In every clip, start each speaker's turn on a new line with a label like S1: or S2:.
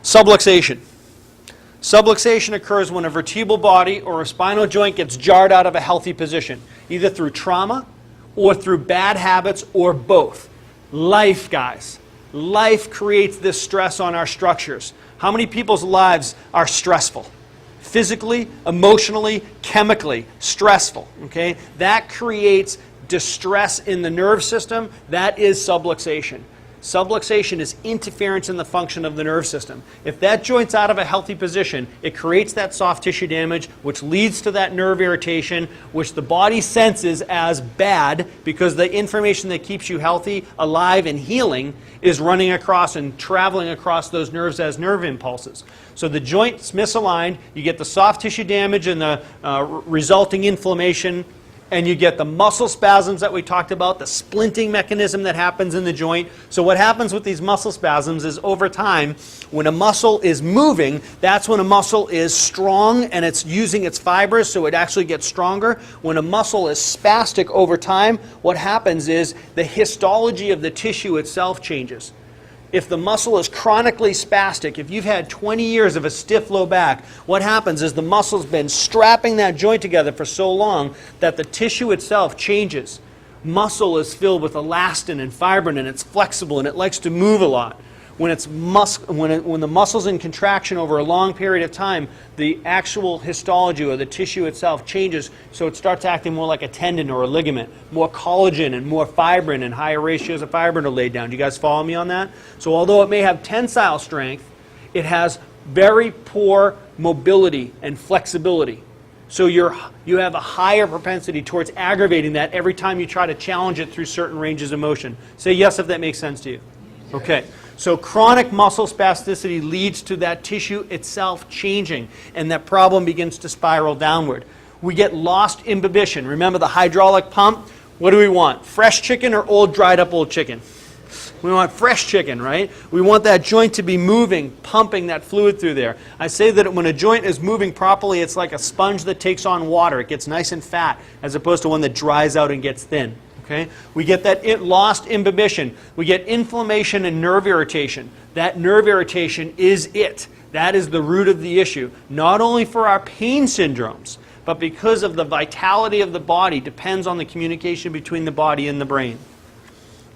S1: Subluxation. Subluxation occurs when a vertebral body or a spinal joint gets jarred out of a healthy position, either through trauma or through bad habits or both. Life, guys. Life creates this stress on our structures. How many people's lives are stressful? Physically, emotionally, chemically stressful. Okay? That creates distress in the nerve system. That is subluxation. Subluxation is interference in the function of the nerve system. If that joint's out of a healthy position, it creates that soft tissue damage, which leads to that nerve irritation, which the body senses as bad because the information that keeps you healthy, alive, and healing is running across and traveling across those nerves as nerve impulses. So the joint's misaligned, you get the soft tissue damage and the resulting inflammation, and you get the muscle spasms that we talked about, the splinting mechanism that happens in the joint. So what happens with these muscle spasms is over time, when a muscle is moving, that's when a muscle is strong and it's using its fibers, so it actually gets stronger. When a muscle is spastic over time, what happens is the histology of the tissue itself changes. If the muscle is chronically spastic, if you've had 20 years of a stiff low back, what happens is the muscle's been strapping that joint together for so long that the tissue itself changes. Muscle is filled with elastin and fibrin, and it's flexible and it likes to move a lot. When the muscle's in contraction over a long period of time, the actual histology or the tissue itself changes, so it starts acting more like a tendon or a ligament. More collagen and more fibrin and higher ratios of fibrin are laid down. Do you guys follow me on that? So although it may have tensile strength, it has very poor mobility and flexibility. So you have a higher propensity towards aggravating that every time you try to challenge it through certain ranges of motion. Say yes if that makes sense to you. Okay. So chronic muscle spasticity leads to that tissue itself changing, and that problem begins to spiral downward. We get lost imbibition. Remember the hydraulic pump? What do we want? Fresh chicken or old dried up old chicken? We want fresh chicken, right? We want that joint to be moving, pumping that fluid through there. I say that when a joint is moving properly, it's like a sponge that takes on water. It gets nice and fat, as opposed to one that dries out and gets thin. Okay? We get that lost imbibition. We get inflammation and nerve irritation. That nerve irritation is it. That is the root of the issue. Not only for our pain syndromes, but because of the vitality of the body depends on the communication between the body and the brain.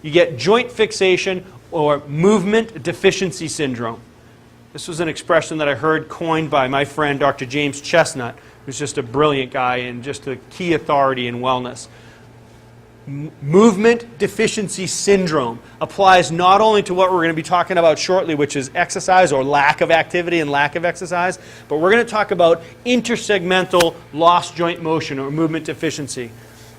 S1: You get joint fixation or movement deficiency syndrome. This was an expression that I heard coined by my friend Dr. James Chestnut, who's just a brilliant guy and just a key authority in wellness. Movement deficiency syndrome applies not only to what we're going to be talking about shortly, which is exercise or lack of activity and lack of exercise, but we're going to talk about intersegmental lost joint motion or movement deficiency.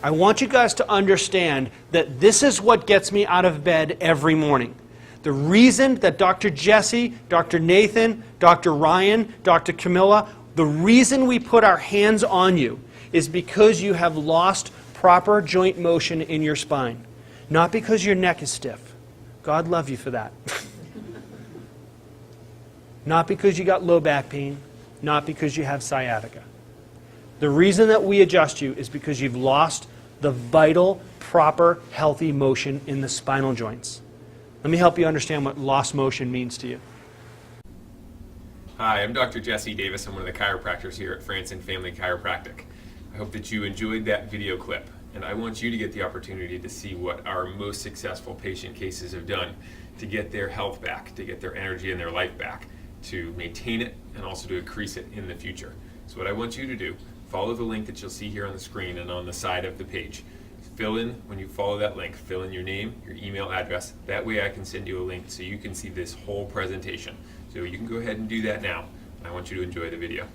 S1: I want you guys to understand that this is what gets me out of bed every morning. The reason that Dr. Jesse, Dr. Nathan, Dr. Ryan, Dr. Camilla, the reason we put our hands on you is because you have lost proper joint motion in your spine. Not because your neck is stiff. God love you for that. Not because you got low back pain. Not because you have sciatica. The reason that we adjust you is because you've lost the vital, proper, healthy motion in the spinal joints. Let me help you understand what lost motion means to you.
S2: Hi, I'm Dr. Jesse Davis. I'm one of the chiropractors here at Franson Family Chiropractic. I hope that you enjoyed that video clip, and I want you to get the opportunity to see what our most successful patient cases have done to get their health back, to get their energy and their life back, to maintain it and also to increase it in the future. So what I want you to do, follow the link that you'll see here on the screen and on the side of the page. Fill in, when you follow that link, fill in your name, your email address. That way I can send you a link so you can see this whole presentation. So you can go ahead and do that now. I want you to enjoy the video.